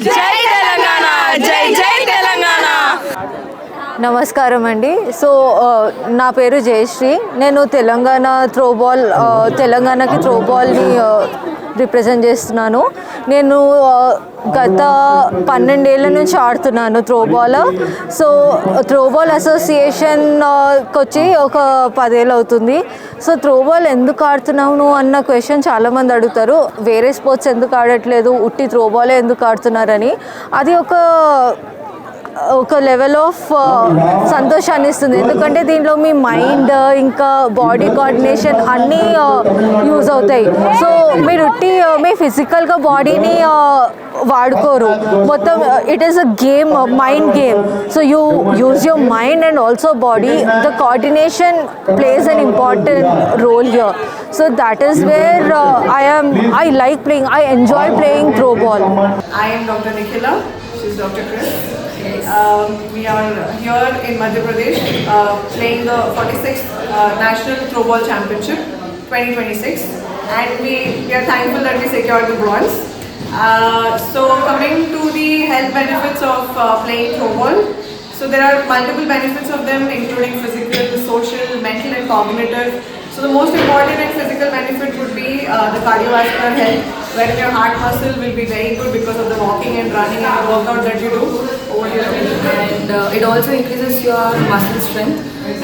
జై తెలంగాణ, జై జై తెలంగాణ. నమస్కారం అండి. సో నా పేరు జయశ్రీ. నేను తెలంగాణకి త్రోబాల్ని రిప్రజెంట్ చేస్తున్నాను. నేను గత 12 ఏళ్ళ నుంచి ఆడుతున్నాను త్రోబాల్. సో త్రోబాల్ అసోసియేషన్కి వచ్చి ఒక 10 ఏళ్ళు అవుతుంది. సో త్రోబాల్ ఎందుకు ఆడుతున్నాను అన్న క్వశ్చన్ చాలామంది అడుగుతారు. వేరే స్పోర్ట్స్ ఎందుకు ఆడట్లేదు, ఉట్టి త్రోబాలే ఎందుకు ఆడుతున్నారని. అది ఒక లెవెల్ ఆఫ్ సంతోషాన్ని ఇస్తుంది. ఎందుకంటే దీంట్లో మీ మైండ్ ఇంకా బాడీ కోఆర్డినేషన్ అన్నీ యూజ్ అవుతాయి. సో మీరు మీ ఫిజికల్గా బాడీని వాడుకోరు, మొత్తం it is a game, mind game. So you use your mind and also body. The coordination plays an important role here. So that is where I like playing. I enjoy playing throw ball. I am Dr. Nikhila. She's Dr. Chris. We are here in Madhya Pradesh playing the 46th National Throw Ball Championship 2026, and we are thankful that we secured the bronze. So coming to the health benefits of playing throw ball, so there are multiple benefits of them, including physical, social, mental and cognitive. So the most important and physical benefit would be the cardiovascular health, where your heart muscle will be very good because of the walking and running and the workout that you do over here. And it also increases your muscle strength,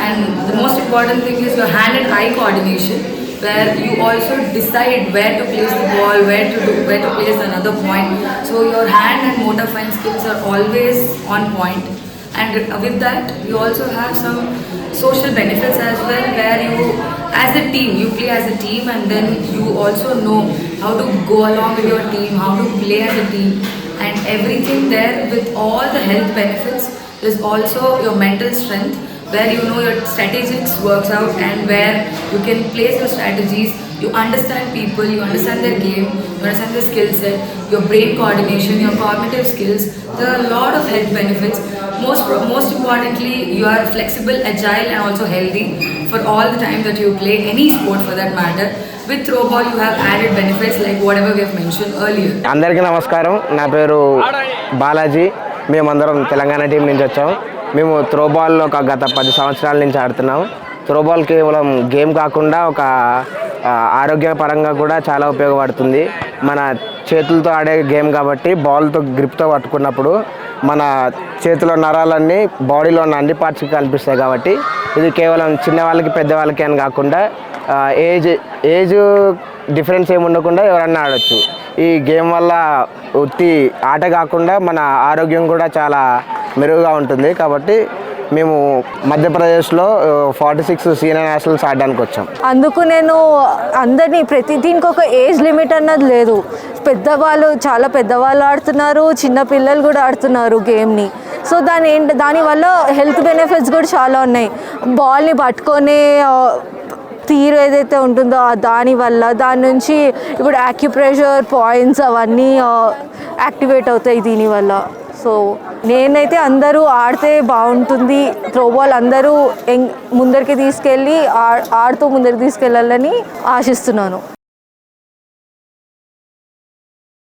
and the most important thing is your hand and eye coordination, where you also decide where to place the ball, where to place another point. So your hand and motor fine skills are always on point. And with that, you also have some social benefits as well, where you play as a team, and then you also know how to go along with your team, how to play as a team, and everything there. With all the health benefits is also your mental strength, where you know your strategies works out, and where you can place your strategies. You understand people, you understand their game, you understand their skill set, your brain coordination, your cognitive skills. There are a lot of health benefits. Most importantly, you are flexible, agile and also healthy for all the time that you play any sport for that matter. With throw ball you have added benefits like whatever we have mentioned earlier. అందరికీ నమస్కారం. నా పేరు బాలాజీ. మేమందరం Telangana team నుంచి వచ్చాం. మేము త్రోబాల్లో గత 10 సంవత్సరాల నుంచి ఆడుతున్నాం. త్రోబాల్ కేవలం గేమ్ కాకుండా ఒక ఆరోగ్యపరంగా కూడా చాలా ఉపయోగపడుతుంది. మన చేతులతో ఆడే గేమ్ కాబట్టి బాల్తో గ్రిప్తో పట్టుకున్నప్పుడు మన చేతిలో నరాలన్నీ బాడీలో ఉన్న అన్ని పార్ట్స్కి కనిపిస్తాయి. కాబట్టి ఇది కేవలం చిన్నవాళ్ళకి పెద్దవాళ్ళకి అని కాకుండా ఏజ్ డిఫరెన్స్ ఏమి ఉండకుండా ఎవరన్నా ఆడొచ్చు. ఈ గేమ్ వల్ల ఉత్తి ఆట కాకుండా మన ఆరోగ్యం కూడా చాలా మెరుగుగా ఉంటుంది. కాబట్టి మేము మధ్యప్రదేశ్లో 46 సీనియర్ నేషనల్స్ ఆడడానికి వచ్చాం. అందుకు నేను అందరినీ దీనికి ఒక ఏజ్ లిమిట్ అన్నది లేదు. చాలా పెద్దవాళ్ళు ఆడుతున్నారు, చిన్న పిల్లలు కూడా ఆడుతున్నారు గేమ్ని. సో దానివల్ల హెల్త్ బెనిఫిట్స్ కూడా చాలా ఉన్నాయి. బాల్ని పట్టుకొని తీరు ఏదైతే ఉంటుందో దాని నుంచి ఇప్పుడు యాక్యుప్రెషర్ పాయింట్స్ అవన్నీ యాక్టివేట్ అవుతాయి దీనివల్ల. సో నేనైతే అందరూ ఆడితే బాగుంటుంది. త్రోబాల్ అందరూ ముందరికి తీసుకెళ్ళి ఆడుతూ ముందరికి తీసుకెళ్ళాలని ఆశిస్తున్నాను.